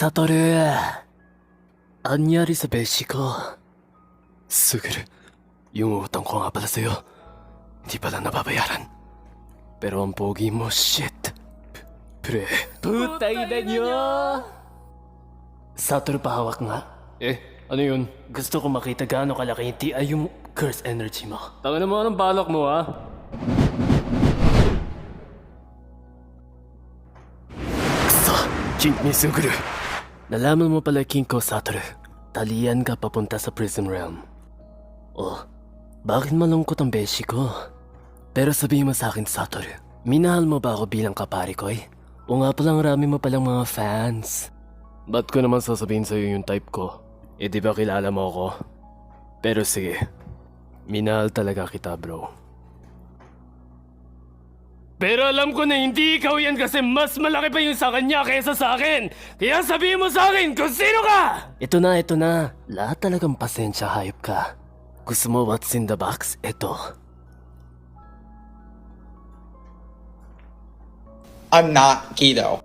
Satoru, anyari sa beshi ko. Suguru, yung utang ko nga pala sa'yo, hindi pala nababayaran. Pero ang pogi mo, shit. Pre. Putay na nyo! Satoru, pahawak nga. Ano yun? Gusto ko makita gaano kalaki yung TI yung curse energy mo. Tanga naman ang balak mo, ha? Kuso! King Misuguru! Nalaman mo pala, King ko, Satoru. Talian ka papunta sa Prism Realm. Oh, bakit malungkot ang beshi ko? Pero sabihin mo sa akin, Satoru, minahal mo ba ako bilang kapari ko eh? O nga palang rami mo palang mga fans. Ba't ko naman sasabihin sa'yo yung type ko? Eh di ba kilala mo ako? Pero sige, minahal talaga kita, bro. Pero alam ko na hindi ikaw yan kasi mas malaki pa yung sa kanya kaysa sa akin. Kaya sabihin mo sa akin kung sino ka! Ito na. Lahat talagang pasensya, hayop ka. Gusto mo what's in the box? Ito. I'm not Kido.